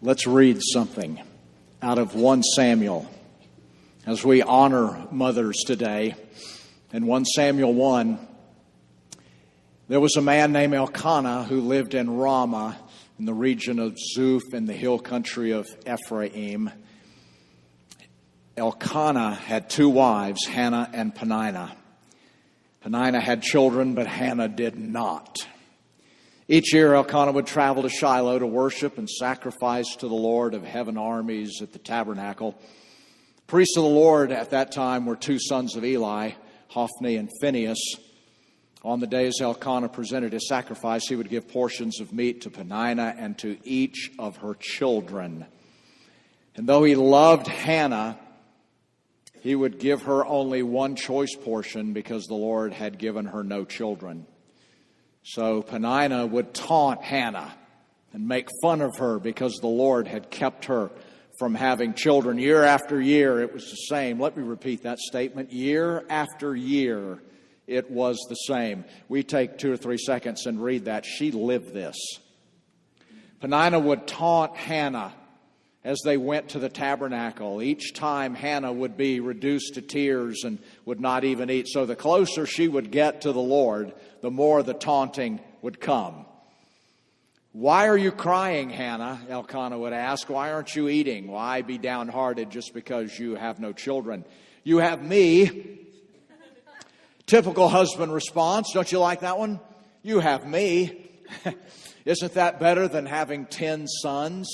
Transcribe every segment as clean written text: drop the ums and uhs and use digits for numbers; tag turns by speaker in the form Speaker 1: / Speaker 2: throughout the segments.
Speaker 1: Let's read something out of 1 Samuel as we honor mothers today. In 1 Samuel 1, there was a man named Elkanah who lived in Ramah in the region of Zuph in the hill country of Ephraim. Elkanah had 2 wives, Hannah and Peninnah. Peninnah had children, but Hannah did not. Each year, Elkanah would travel to Shiloh to worship and sacrifice to the Lord of heaven armies at the tabernacle. Priests of the Lord at that time were 2 sons of Eli, Hophni and Phinehas. On the days Elkanah presented his sacrifice, he would give portions of meat to Peninnah and to each of her children. And though he loved Hannah, he would give her only 1 choice portion because the Lord had given her no children. So Peninnah would taunt Hannah and make fun of her because the Lord had kept her from having children. Year after year, it was the same. Let me repeat that statement. Year after year, it was the same. We take 2 or 3 seconds and read that. She lived this. Peninnah would taunt Hannah as they went to the tabernacle. Each time Hannah would be reduced to tears and would not even eat. So the closer she would get to the Lord, the more the taunting would come. "Why are you crying, Hannah?" Elkanah would ask. "Why aren't you eating? Why be downhearted just because you have no children? You have me." Typical husband response. Don't you like that one? You have me. Isn't that better than having 10 sons?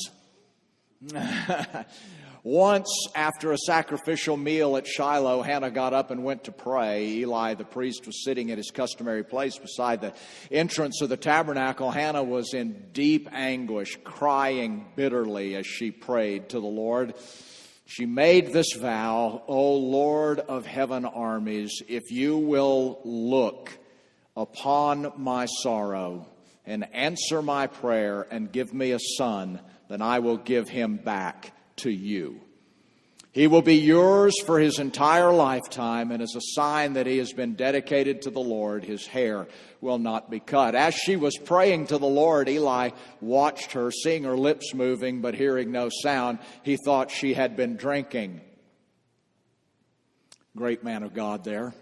Speaker 1: Once, after a sacrificial meal at Shiloh, Hannah got up and went to pray. Eli, the priest, was sitting at his customary place beside the entrance of the tabernacle. Hannah was in deep anguish, crying bitterly as she prayed to the Lord. She made this vow, "O Lord of heaven armies, if you will look upon my sorrow and answer my prayer and give me a son, then I will give him back to you. He will be yours for his entire lifetime, and as a sign that he has been dedicated to the Lord, his hair will not be cut." As she was praying to the Lord, Eli watched her, seeing her lips moving but hearing no sound. He thought she had been drinking. Great man of God there.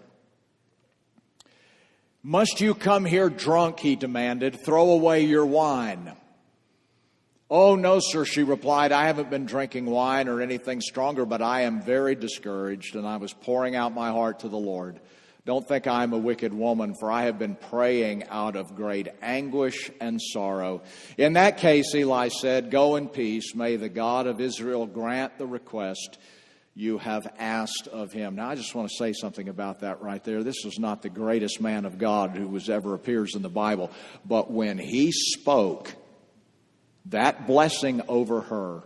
Speaker 1: "Must you come here drunk?" he demanded. "Throw away your wine." "Oh, no, sir," she replied. "I haven't been drinking wine or anything stronger, but I am very discouraged, and I was pouring out my heart to the Lord. Don't think I am a wicked woman, for I have been praying out of great anguish and sorrow." "In that case," Eli said, "go in peace. May the God of Israel grant the request you have asked of him." Now, I just want to say something about that right there. This is not the greatest man of God who ever appears in the Bible, but when he spoke that blessing over her,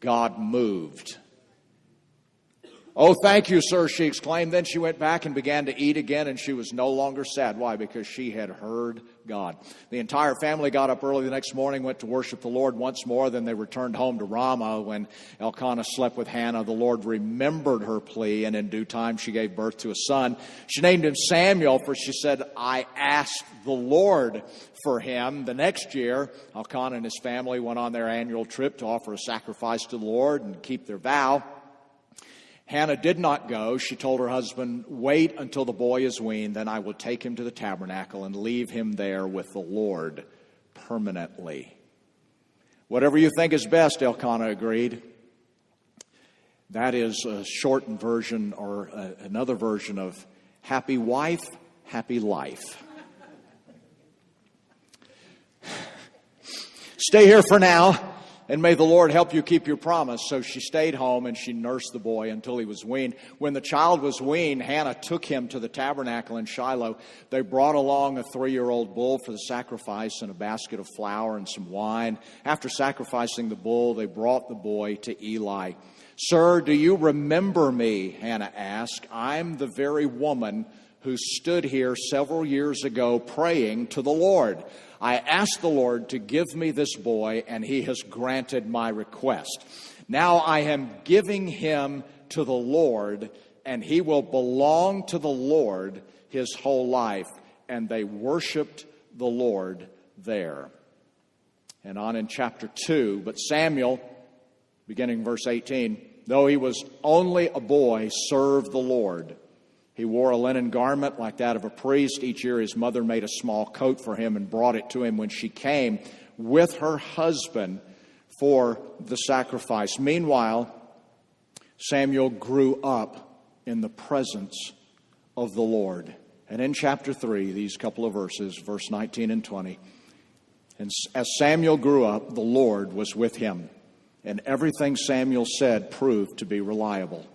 Speaker 1: God moved. "Oh, thank you, sir," she exclaimed. Then she went back and began to eat again, and she was no longer sad. Why? Because she had heard God. The entire family got up early the next morning, went to worship the Lord once more. Then they returned home to Ramah. When Elkanah slept with Hannah, the Lord remembered her plea, and in due time she gave birth to a son. She named him Samuel, for she said, "I asked the Lord for him." The next year, Elkanah and his family went on their annual trip to offer a sacrifice to the Lord and keep their vow. Hannah did not go. She told her husband, "Wait until the boy is weaned, then I will take him to the tabernacle and leave him there with the Lord permanently." "Whatever you think is best," Elkanah agreed. That is a shortened version or another version of happy wife, happy life. "Stay here for now, and may the Lord help you keep your promise." So she stayed home, and she nursed the boy until he was weaned. When the child was weaned, Hannah took him to the tabernacle in Shiloh. They brought along a 3-year-old bull for the sacrifice and a basket of flour and some wine. After sacrificing the bull, they brought the boy to Eli. "Sir, do you remember me?" Hannah asked. "I'm the very woman who stood here several years ago praying to the Lord. I asked the Lord to give me this boy, and he has granted my request. Now I am giving him to the Lord, and he will belong to the Lord his whole life." And they worshiped the Lord there. And on in chapter 2, but Samuel beginning verse 18. Though he was only a boy, served the Lord. He wore a linen garment like that of a priest. Each year his mother made a small coat for him and brought it to him when she came with her husband for the sacrifice. Meanwhile, Samuel grew up in the presence of the Lord. And in chapter 3, these couple of verses, verse 19 and 20, and as Samuel grew up, the Lord was with him, and everything Samuel said proved to be reliable.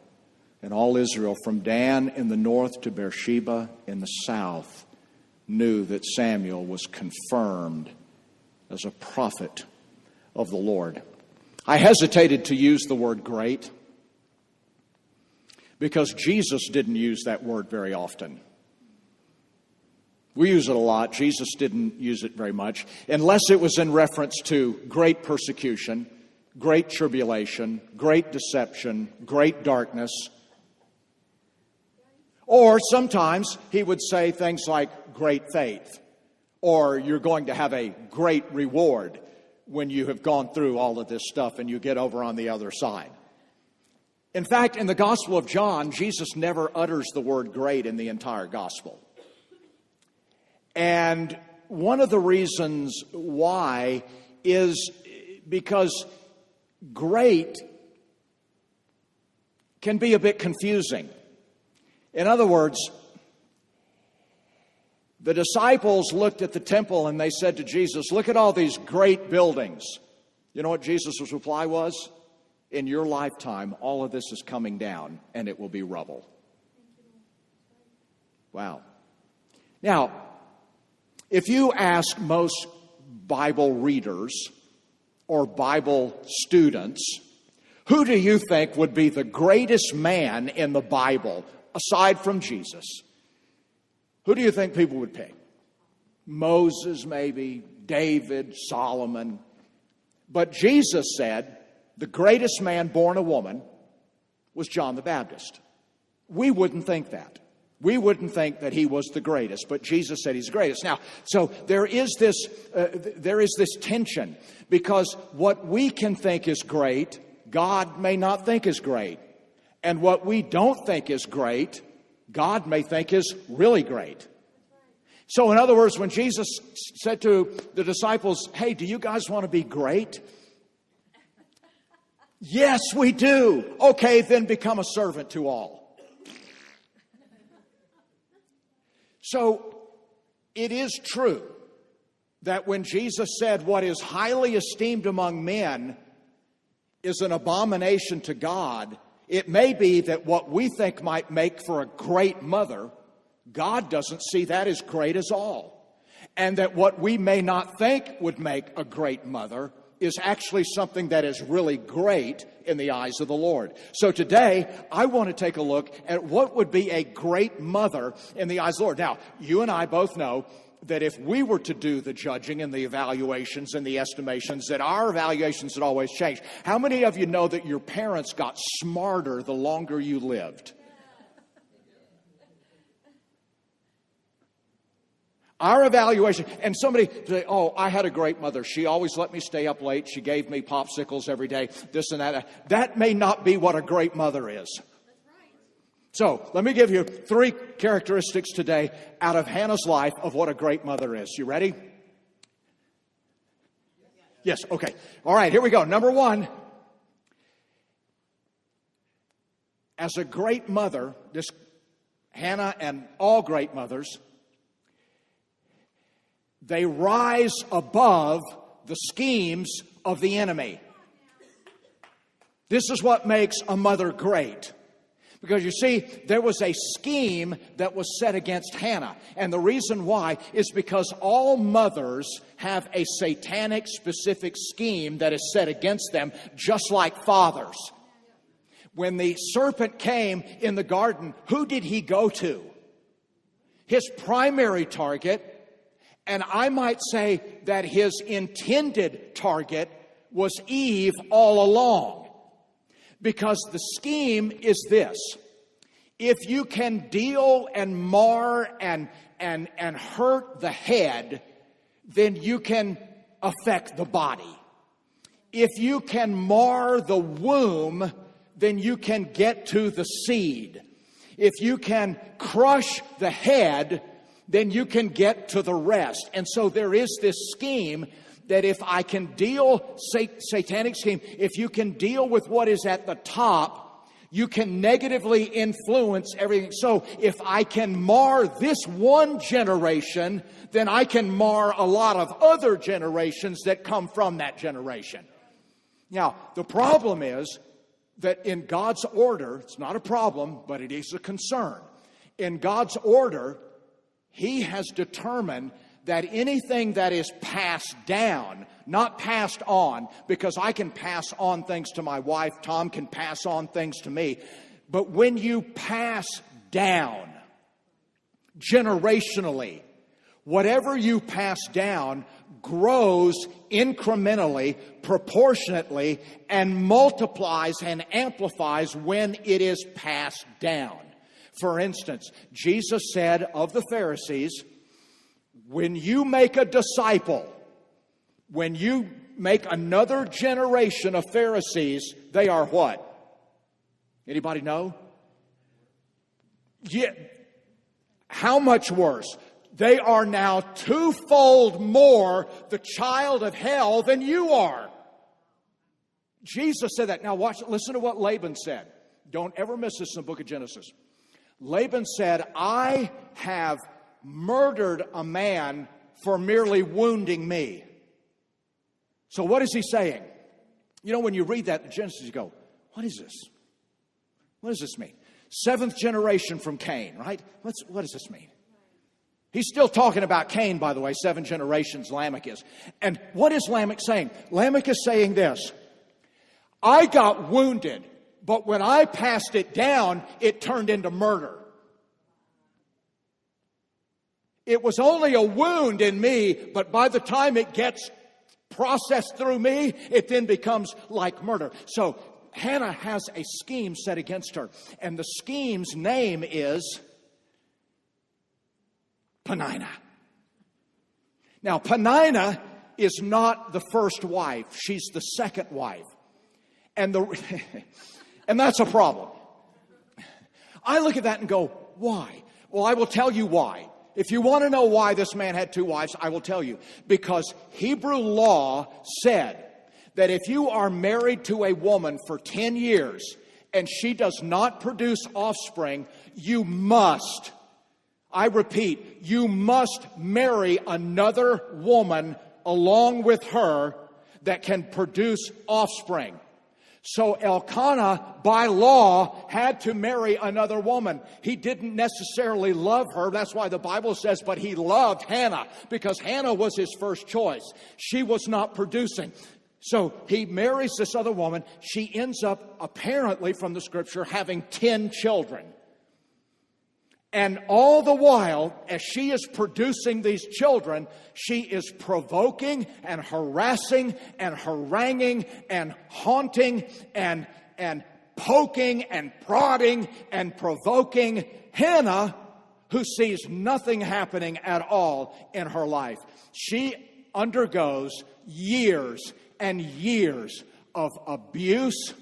Speaker 1: And all Israel, from Dan in the north to Beersheba in the south, knew that Samuel was confirmed as a prophet of the Lord. I hesitated to use the word great because Jesus didn't use that word very often. We use it a lot. Jesus didn't use it very much, unless it was in reference to great persecution, great tribulation, great deception, great darkness. Or sometimes he would say things like great faith, or you're going to have a great reward when you have gone through all of this stuff and you get over on the other side. In fact, in the Gospel of John, Jesus never utters the word great in the entire Gospel. And one of the reasons why is because great can be a bit confusing. In other words, the disciples looked at the temple and they said to Jesus, "Look at all these great buildings." You know what Jesus' reply was? "In your lifetime, all of this is coming down and it will be rubble." Wow. Now, if you ask most Bible readers or Bible students, who do you think would be the greatest man in the Bible aside from Jesus? Who do you think people would pick? Moses, maybe, David, Solomon. But Jesus said the greatest man born a woman was John the Baptist. We wouldn't think that. We wouldn't think that he was the greatest, but Jesus said he's the greatest. Now, so there is this tension, because what we can think is great, God may not think is great. And what we don't think is great, God may think is really great. So in other words, when Jesus said to the disciples, "Hey, do you guys want to be great?" "Yes, we do." "Okay, then become a servant to all." So it is true that when Jesus said what is highly esteemed among men is an abomination to God, it may be that what we think might make for a great mother, God doesn't see that as great as all. And that what we may not think would make a great mother is actually something that is really great in the eyes of the Lord. So today, I want to take a look at what would be a great mother in the eyes of the Lord. Now, you and I both know that if we were to do the judging and the evaluations and the estimations, that our evaluations would always change. How many of you know that your parents got smarter the longer you lived? Our evaluation, and somebody say, "Oh, I had a great mother. She always let me stay up late. She gave me popsicles every day, this and that." That may not be what a great mother is. So let me give you 3 characteristics today out of Hannah's life of what a great mother is. You ready? Yes, okay. All right, here we go. Number 1. As a great mother, this Hannah and all great mothers, they rise above the schemes of the enemy. This is what makes a mother great. Because you see, there was a scheme that was set against Hannah. And the reason why is because all mothers have a satanic specific scheme that is set against them, just like fathers. When the serpent came in the garden, who did he go to? His primary target. And I might say that his intended target was Eve all along. Because the scheme is this: if you can deal and mar and hurt the head, then you can affect the body. if you can mar the womb, then you can get to the seed. If you can crush the head, then you can get to the rest. And so there is this scheme that if I can deal, satanic scheme, if you can deal with what is at the top, you can negatively influence everything. So if I can mar this one generation, then I can mar a lot of other generations that come from that generation. Now, the problem is that in God's order, it's not a problem, but it is a concern. In God's order, He has determined that anything that is passed down, not passed on, because I can pass on things to my wife, Tom can pass on things to me, but when you pass down generationally, whatever you pass down grows incrementally, proportionately, and multiplies and amplifies when it is passed down. For instance, Jesus said of the Pharisees, when you make a disciple, when you make another generation of Pharisees, they are what? Anybody know? Yeah. How much worse? They are now twofold more the child of hell than you are. Jesus said that. Now listen to what Laban said. Don't ever miss this in the book of Genesis. Laban said, I have murdered a man for merely wounding me. So what is he saying? You know, when you read that in Genesis, you go, what is this? What does this mean? 7th generation from Cain, right? What does this mean? He's still talking about Cain, by the way, 7 generations Lamech is. And what is Lamech saying? Lamech is saying this, I got wounded, but when I passed it down, it turned into murder. It was only a wound in me, but by the time it gets processed through me, it then becomes like murder. So Hannah has a scheme set against her, and the scheme's name is Peninnah. Now, Peninnah is not the first wife. She's the second wife. And that's a problem. I look at that and go, why? Well, I will tell you why. If you want to know why this man had 2 wives, I will tell you. Because Hebrew law said that if you are married to a woman for 10 years and she does not produce offspring, you must, I repeat, you must marry another woman along with her that can produce offspring. So Elkanah, by law, had to marry another woman. He didn't necessarily love her. That's why the Bible says, but he loved Hannah, because Hannah was his first choice. She was not producing. So he marries this other woman. She ends up, apparently from the scripture, having 10 children. And all the while, as she is producing these children, she is provoking and harassing and haranguing and haunting and poking and prodding and provoking Hannah, who sees nothing happening at all in her life. She undergoes years and years of abuse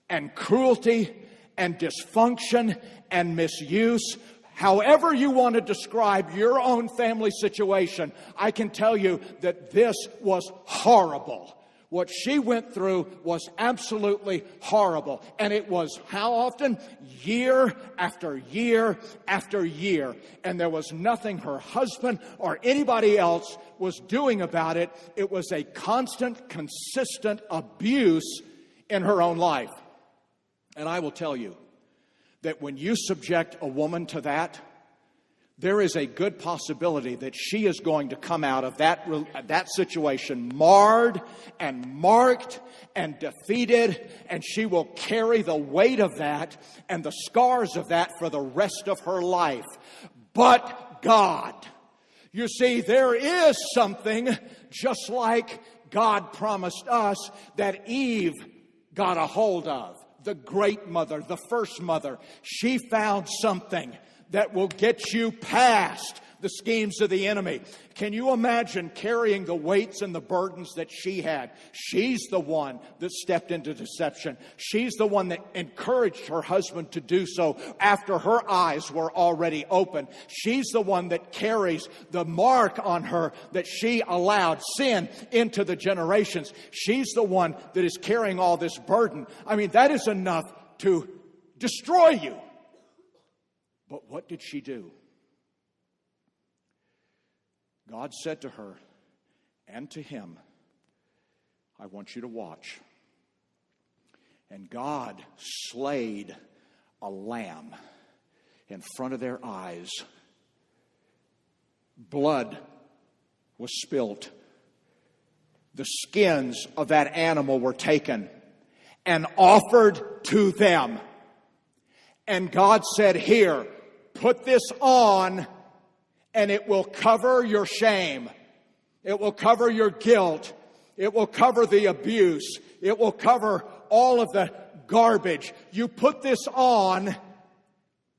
Speaker 1: and cruelty and dysfunction and misuse. However you want to describe your own family situation, I can tell you that this was horrible. What she went through was absolutely horrible. And it was how often? Year after year after year. And there was nothing her husband or anybody else was doing about it. It was a constant, consistent abuse in her own life. And I will tell you that when you subject a woman to that, there is a good possibility that she is going to come out of that situation marred and marked and defeated, and she will carry the weight of that and the scars of that for the rest of her life. But God, you see, there is something, just like God promised us, that Eve got a hold of. The great mother, the first mother, she found something that will get you past
Speaker 2: the schemes of the enemy. Can you imagine carrying the weights and the burdens that she had? She's the one that stepped into deception. She's the one that encouraged her husband to do so after her eyes were already open. She's the one that carries the mark on her that she allowed sin into the generations. She's the one that is carrying all this burden. I mean, that is enough to destroy you. But what did she do? God said to her and to him, I want you to watch. And God slayed a lamb in front of their eyes. Blood was spilt. The skins of that animal were taken and offered to them. And God said, here, put this on, and it will cover your shame. It will cover your guilt. It will cover the abuse. It will cover all of the garbage. You put this on,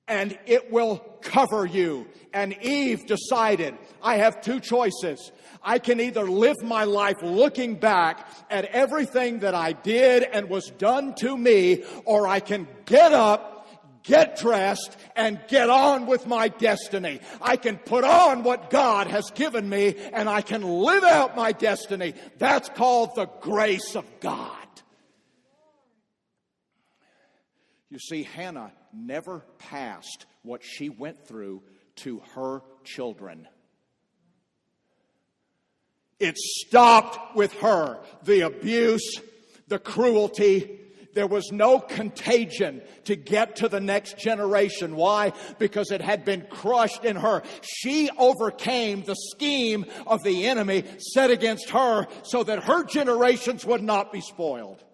Speaker 2: and it will cover you. And Eve decided, I have two choices. I can either live my life looking back at everything that I did and was done to me, or I can get up, get dressed, and get on with my destiny. I can put on what God has given me, and I can live out my destiny. That's called the grace of God. You see, Hannah never passed what she went through to her children. It stopped with her. The abuse, the cruelty. There was no contagion to get to the next generation. Why? Because it had been crushed in her. She overcame the scheme of the enemy set against her so that her generations would not be spoiled.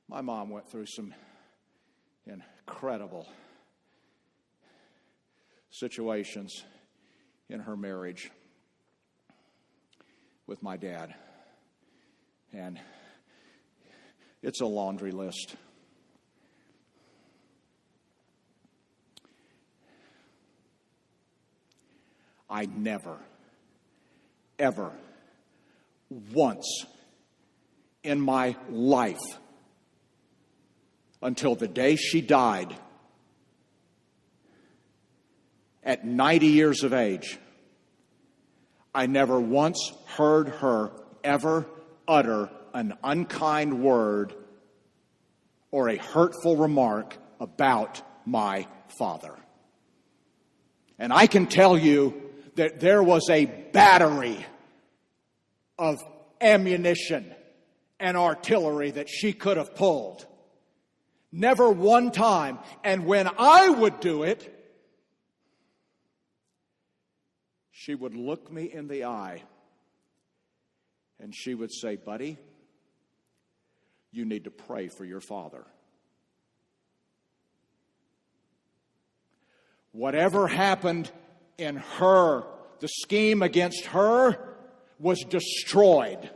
Speaker 2: My mom went through some incredible situations in her marriage with my dad. And it's a laundry list. I never, ever, once in my life, until the day she died, at 90 years of age, I never once heard her ever utter an unkind word or a hurtful remark about my father. And I can tell you that there was a battery of ammunition and artillery that she could have pulled. Never one time. And when I would do it, she would look me in the eye and she would say, buddy, you need to pray for your father. Whatever happened in her, the scheme against her, was destroyed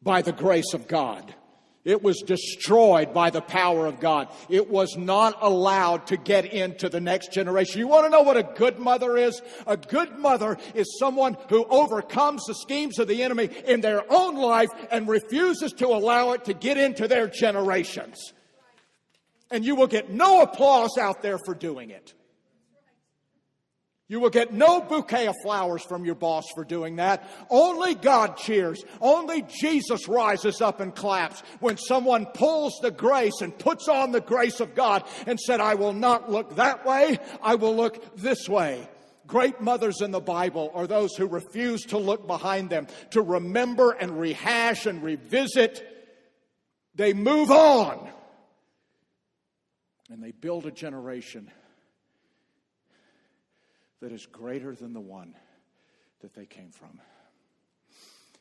Speaker 2: by the grace of God. It was destroyed by the power of God. It was not allowed to get into the next generation. You want to know what a good mother is? A good mother is someone who overcomes the schemes of the enemy in their own life and refuses to allow it to get into their generations. And you will get no applause out there for doing it. You will get no bouquet of flowers from your boss for doing that. Only God cheers. Only Jesus rises up and claps when someone pulls the grace and puts on the grace of God and said, I will not look that way, I will look this way. Great mothers in the Bible are those who refuse to look behind them, to remember and rehash and revisit. They move on. And they build a generation that is greater than the one that they came from.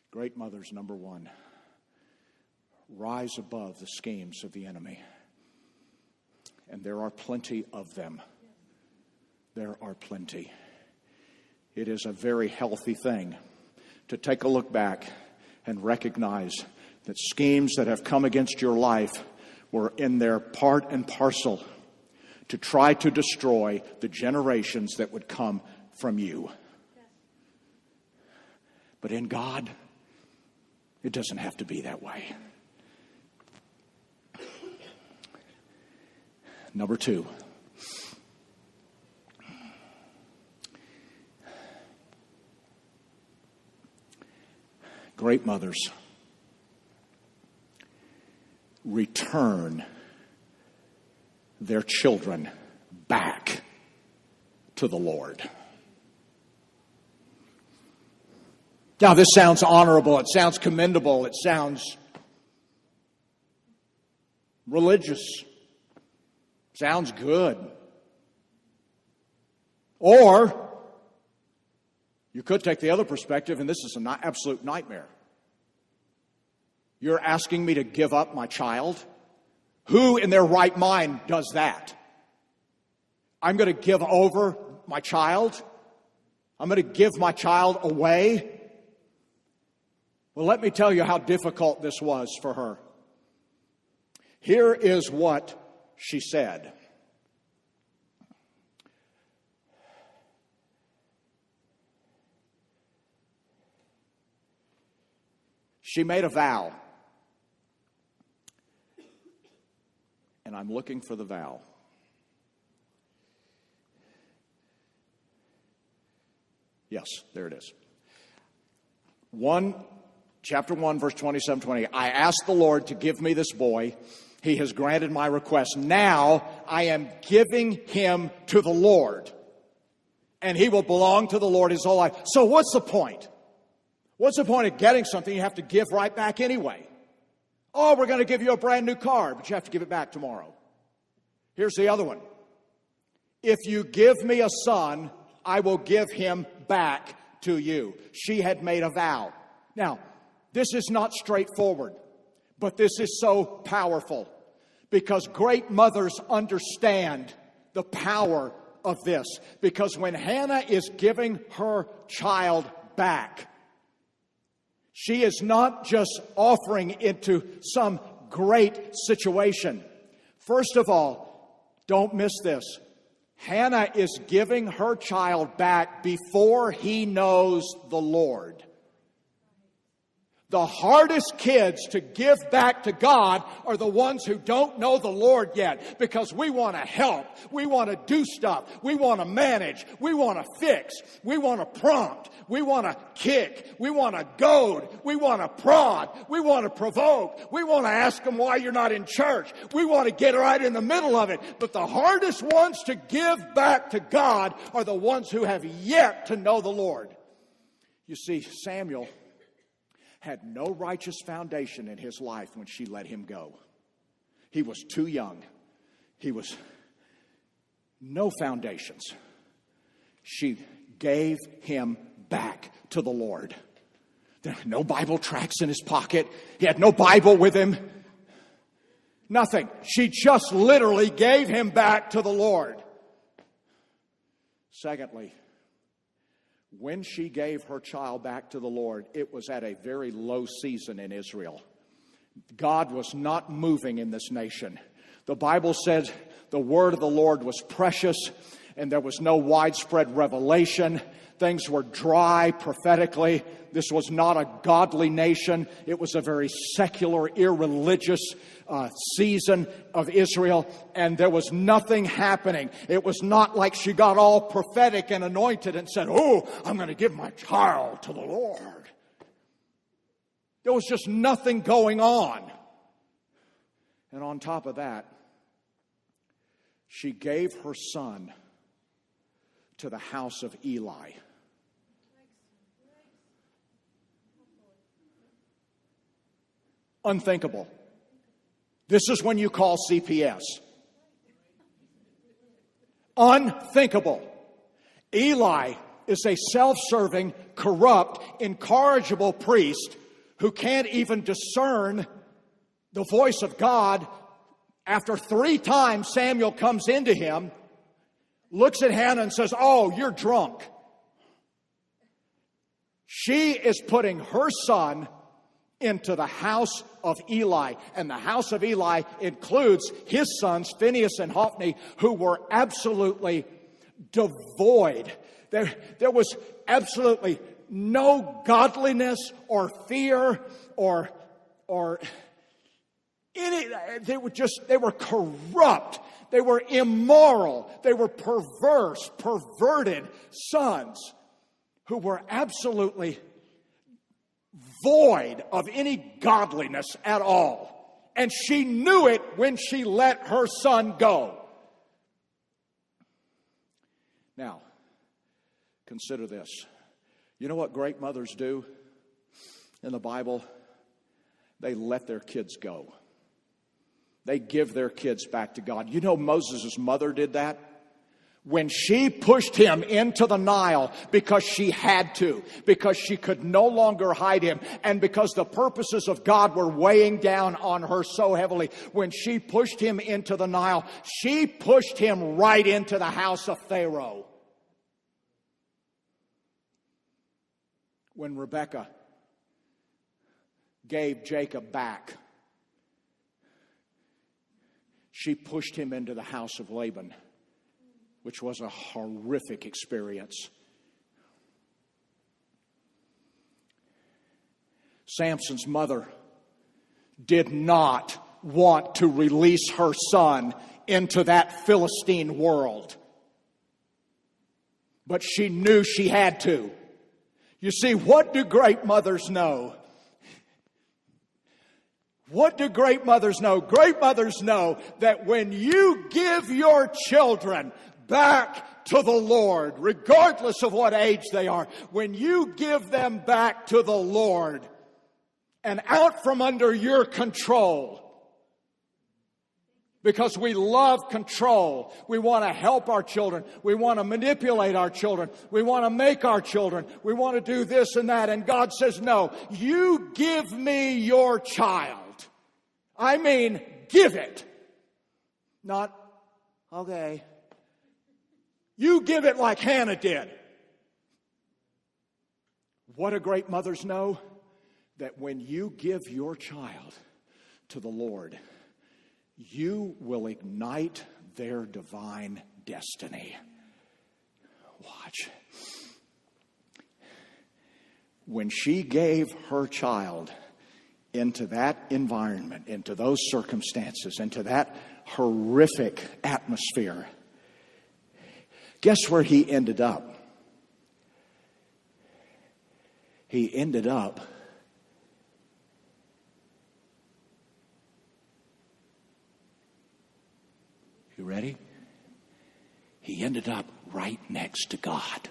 Speaker 2: Great mothers, number one, rise above the schemes of the enemy. And there are plenty of them. There are plenty. It is a very healthy thing to take a look back and recognize that schemes that have come against your life were in their part and parcel to try to destroy the generations that would come from you. But in God, it doesn't have to be that way. Number 2. Great mothers return their children back to the Lord. Now, this sounds honorable, it sounds commendable, it sounds religious, sounds good. Or you could take the other perspective, and this is an absolute nightmare. You're asking me to give up my child? Who in their right mind does that? I'm going to give over my child? I'm going to give my child away? Well, let me tell you how difficult this was for her. Here is what she said. She made a vow. And I'm looking for the vow. Yes, there it is. Chapter 1, verse 27-20. I asked the Lord to give me this boy. He has granted my request. Now I am giving him to the Lord. And he will belong to the Lord his whole life. So what's the point? What's the point of getting something you have to give right back anyway? Oh, we're going to give you a brand new car, but you have to give it back tomorrow. Here's the other one. If you give me a son, I will give him back to you. She had made a vow. Now, this is not straightforward, but this is so powerful because great mothers understand the power of this. Because when Hannah is giving her child back, she is not just offering into some great situation. First of all, don't miss this. Hannah is giving her child back before he knows the Lord. The hardest kids to give back to God are the ones who don't know the Lord yet, because we want to help, we want to do stuff, we want to manage, we want to fix, we want to prompt, we want to kick, we want to goad, we want to prod, we want to provoke, we want to ask them why you're not in church, we want to get right in the middle of it. But the hardest ones to give back to God are the ones who have yet to know the Lord. You see, Samuel had no righteous foundation in his life when she let him go. He was too young. He was no foundations. She gave him back to the Lord. There were no Bible tracts in his pocket. He had no Bible with him. Nothing. She just literally gave him back to the Lord. Secondly, when she gave her child back to the Lord, it was at a very low season in Israel. God was not moving in this nation. The Bible says the word of the Lord was precious, and there was no widespread revelation. Things were dry prophetically. This was not a godly nation. It was a very secular, irreligious season of Israel, and there was nothing happening. It was not like she got all prophetic and anointed and said, "Oh, I'm going to give my child to the Lord." There was just nothing going on. And on top of that, she gave her son to the house of Eli. Unthinkable. This is when you call CPS. Unthinkable. Eli is a self-serving, corrupt, incorrigible priest who can't even discern the voice of God. After 3 times Samuel comes into him, looks at Hannah and says, "Oh, you're drunk." She is putting her son into the house of Eli. And the house of Eli includes his sons, Phinehas and Hophni, who were absolutely devoid. There was absolutely no godliness or fear or any. They were corrupt. They were immoral. They were perverse, perverted sons who were absolutely void of any godliness at all. And she knew it when she let her son go. Now, consider this. You know what great mothers do in the Bible? They let their kids go. They give their kids back to God. You know Moses' mother did that? When she pushed him into the Nile because she had to, because she could no longer hide him, and because the purposes of God were weighing down on her so heavily, when she pushed him into the Nile, she pushed him right into the house of Pharaoh. When Rebekah gave Jacob back, she pushed him into the house of Laban, which was a horrific experience. Samson's mother did not want to release her son into that Philistine world, but she knew she had to. You see, what do great mothers know? What do great mothers know? Great mothers know that when you give your children back to the Lord, regardless of what age they are, when you give them back to the Lord and out from under your control, because we love control. We want to help our children. We want to manipulate our children. We want to make our children. We want to do this and that. And God says, no, you give me your child. I mean, give it. Not, okay. You give it like Hannah did. What do great mothers know? That when you give your child to the Lord, you will ignite their divine destiny. Watch. When she gave her child into that environment, into those circumstances, into that horrific atmosphere, guess where he ended up? He ended up you ready? He ended up right next to God.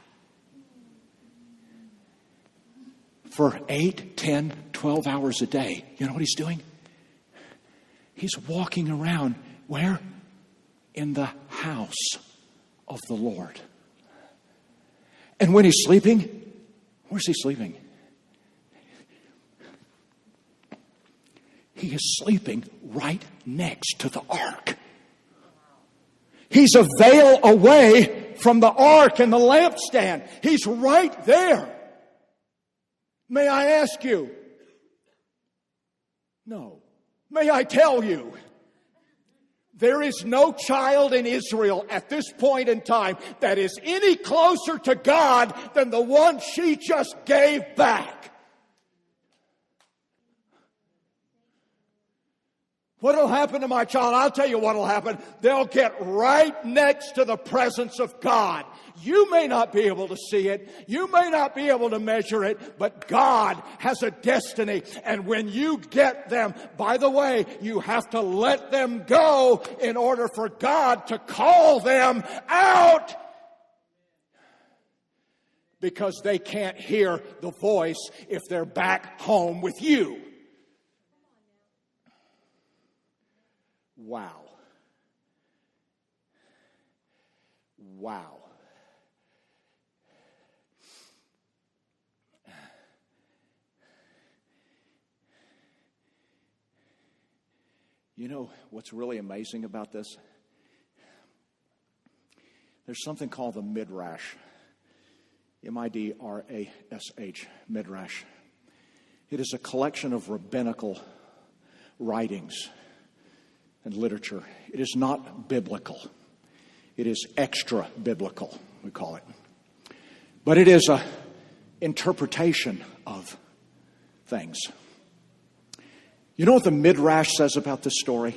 Speaker 2: For 8, 10, 12 hours a day. You know what he's doing? He's walking around, where? In the house of the Lord. And when he's sleeping, where's he sleeping? He is sleeping right next to the ark. He's a veil away from the ark and the lampstand. He's right there. May I ask you? No. May I tell you? There is no child in Israel at this point in time that is any closer to God than the one she just gave back. What'll happen to my child? I'll tell you what'll happen. They'll get right next to the presence of God. You may not be able to see it. You may not be able to measure it, but God has a destiny. And when you get them, by the way, you have to let them go in order for God to call them out. Because they can't hear the voice if they're back home with you. Wow. Wow. You know what's really amazing about this? There's something called the midrash. Midrash. Midrash.
Speaker 1: It is a collection of rabbinical writings and literature. It is not biblical. It is extra-biblical, we call it. But it is an interpretation of things. You know what the Midrash says about this story?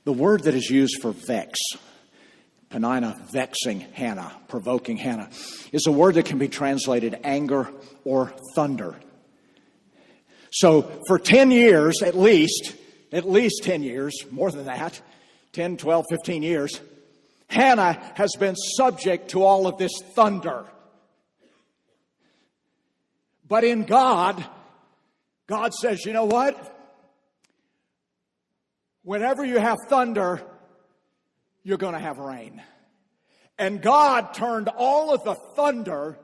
Speaker 1: The word that is used for vex, Peninnah vexing Hannah, provoking Hannah, is a word that can be translated anger or thunder. So for 10 years, at least 10 years, more than that, 10, 12, 15 years, Hannah has been subject to all of this thunder. But in God says, you know what? Whenever you have thunder, you're going to have rain. And God turned all of the thunder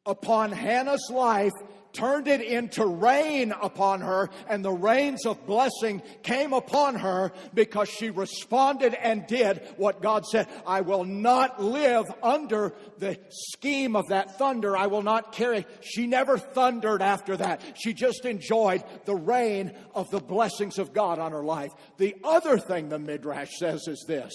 Speaker 1: upon Hannah's life, turned it into rain upon her, and the rains of blessing came upon her because she responded and did what God said. I will not live under the scheme of that thunder. I will not carry. She never thundered after that. She just enjoyed the rain of the blessings of God on her life. The other thing the Midrash says is this.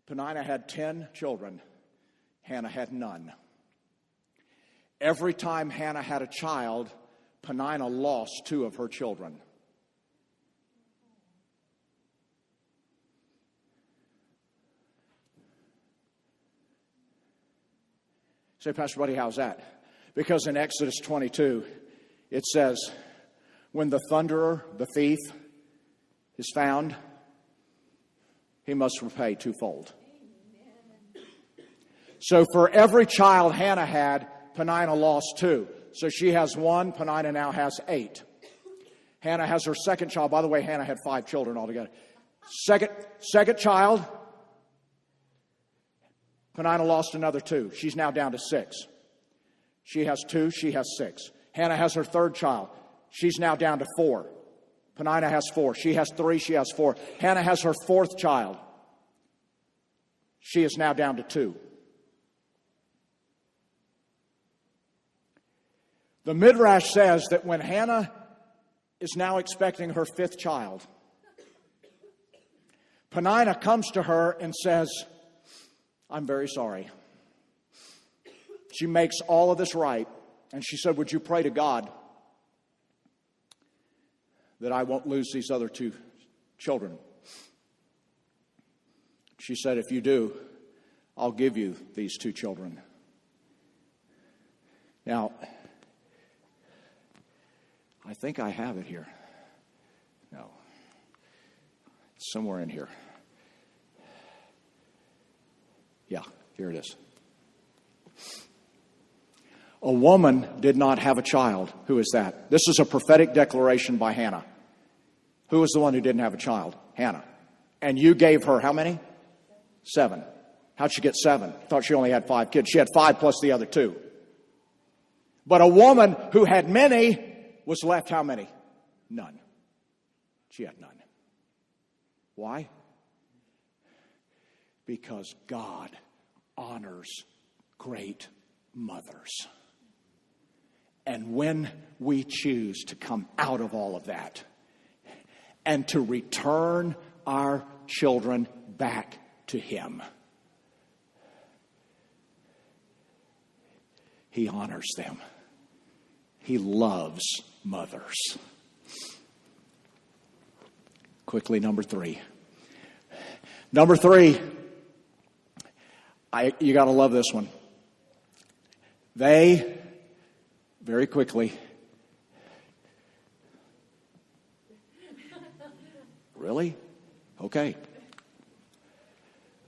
Speaker 1: Peninnah had 10 children. Hannah had none. Every time Hannah had a child, Peninnah lost 2 of her children. Say, Pastor Buddy, how's that? Because in Exodus 22, it says, when the thunderer, the thief, is found, he must repay twofold. So for every child Hannah had, Peninnah lost 2. So she has 1, Peninnah now has 8. Hannah has her second child. By the way, Hannah had 5 children altogether. Second child, Peninnah lost another 2. She's now down to 6. She has 2, she has 6. Hannah has her third child. She's now down to 4. Peninnah has 4. She has 3, she has 4. Hannah has her fourth child. She is now down to 2. The Midrash says that when Hannah is now expecting her 5th child, Peninnah comes to her and says, I'm very sorry. She makes all of this right. And she said, would you pray to God that I won't lose these other 2 children? She said, if you do, I'll give you these 2 children. Now, I think I have it here. No. It's somewhere in here. Yeah, here it is. A woman did not have a child. Who is that? This is a prophetic declaration by Hannah. Who was the one who didn't have a child? Hannah. And you gave her how many? 7. How'd she get 7? I thought she only had 5 kids. She had 5 plus the other 2. But a woman who had many was left how many? None. She had none. Why? Because God honors great mothers. And when we choose to come out of all of that and to return our children back to Him, He honors them. He loves mothers. Quickly, number 3. Number 3, you got to love this one. They, very quickly, really? Okay.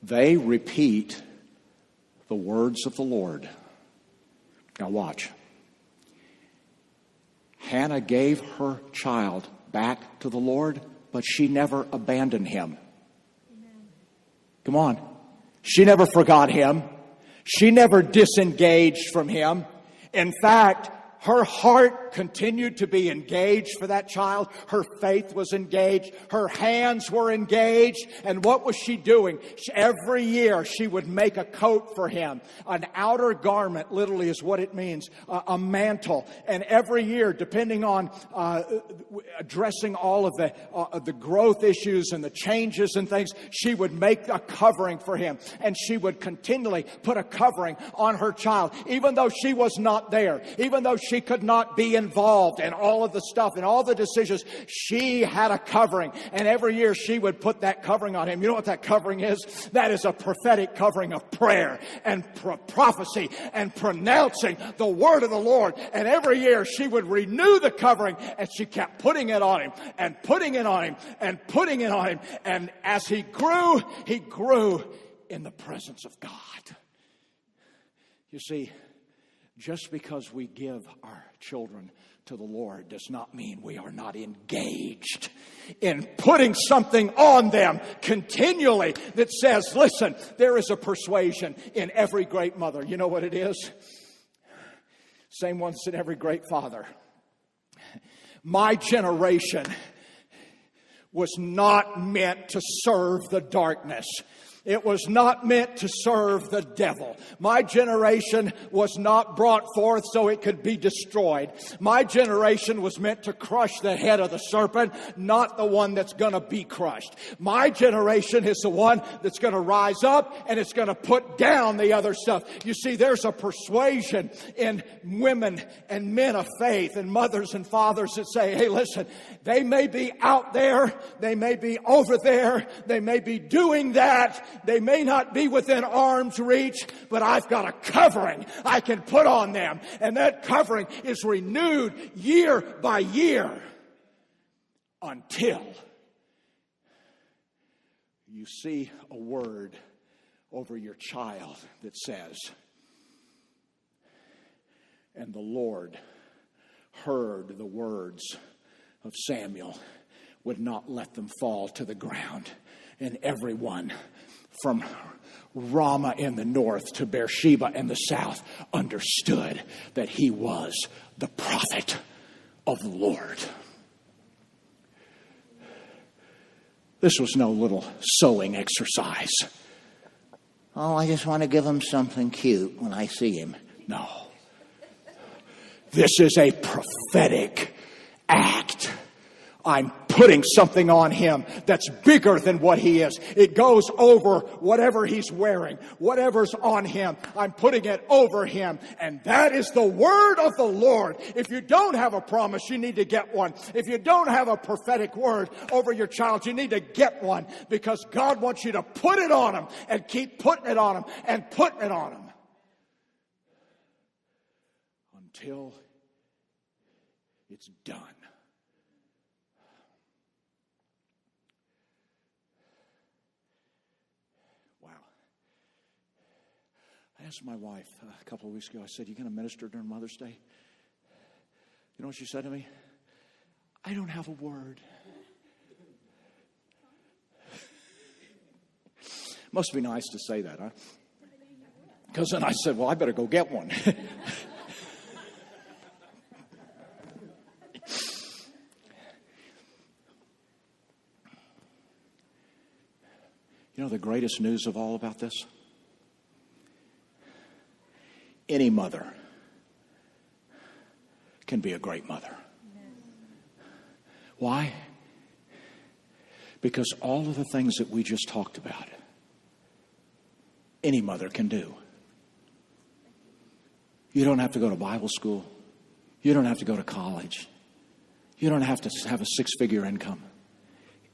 Speaker 1: They repeat the words of the Lord. Now watch. Hannah gave her child back to the Lord, but she never abandoned him. Come on. She never forgot him. She never disengaged from him. In fact,
Speaker 2: her heart continued to be engaged for that child. Her faith was engaged. Her hands were engaged. And what was she doing? Every year she would make a coat for him. An outer garment, literally, is what it means. A mantle. And every year, depending on addressing all of the growth issues and the changes and things, she would make a covering for him. And she would continually put a covering on her child, even though she was not there, even though she could not be involved in all of the stuff and all the decisions. She had a covering, and every year she would put that covering on him. You know what that covering is? That is a prophetic covering of prayer and prophecy and pronouncing the word of the Lord. And every year she would renew the covering, and she kept putting it on him and putting it on him and putting it on him. And as he grew in the presence of God. You see, just because we give our children to the Lord does not mean we are not engaged in putting something on them continually that says, listen, there is a persuasion in every great mother. You know what it is? Same ones in every great father. My generation was not meant to serve the darkness. It was not meant to serve the devil. My generation was not brought forth so it could be destroyed. My generation was meant to crush the head of the serpent, not the one that's going to be crushed. My generation is the one that's going to rise up and it's going to put down the other stuff. You see, there's a persuasion in women and men of faith and mothers and fathers that say, hey, listen, they may be out there, they may be over there, they may be doing that, they may not be within arm's reach, but I've got a covering I can put on them. And that covering is renewed year by year until you see a word over your child that says, and the Lord heard the words of Samuel, would not let them fall to the ground. And everyone from Ramah in the north to Beersheba in the south understood that he was the prophet of the Lord. This was no little sewing exercise.
Speaker 3: Oh, I just want to give him something cute when I see him.
Speaker 2: No. This is a prophetic act. I'm putting something on him that's bigger than what he is. It goes over whatever he's wearing, whatever's on him. I'm putting it over him. And that is the word of the Lord. If you don't have a promise, you need to get one. If you don't have a prophetic word over your child, you need to get one, because God wants you to put it on him and keep putting it on him and putting it on him until it's done. I asked my wife a couple of weeks ago, I said, you going to minister during Mother's Day? You know what she said to me? I don't have a word. Must be nice to say that, huh? Because then I said, well, I better go get one. You know the greatest news of all about this? Any mother can be a great mother. Why? Because all of the things that we just talked about, any mother can do. You don't have to go to Bible school. You don't have to go to college. You don't have to have a six-figure income.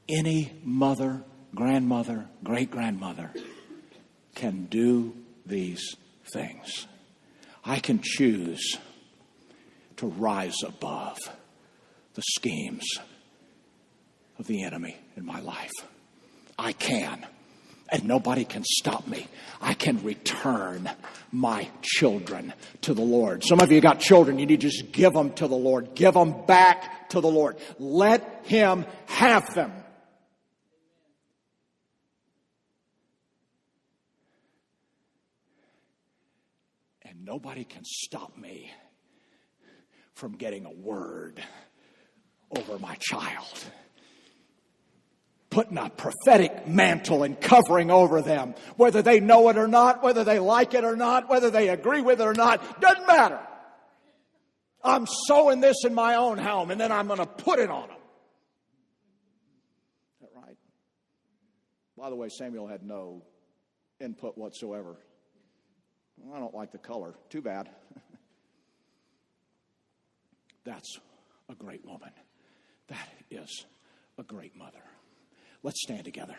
Speaker 2: Any mother, grandmother, great-grandmother can do these things. I can choose to rise above the schemes of the enemy in my life. I can. And nobody can stop me. I can return my children to the Lord. Some of you got children. You need to just give them to the Lord. Give them back to the Lord. Let him have them. Nobody can stop me from getting a word over my child. Putting a prophetic mantle and covering over them, whether they know it or not, whether they like it or not, whether they agree with it or not, doesn't matter. I'm sowing this in my own home, and then I'm going to put it on them. Is that right? By the way, Samuel had no input whatsoever. Well, I don't like the color. Too bad. That's a great woman. That is a great mother. Let's stand together.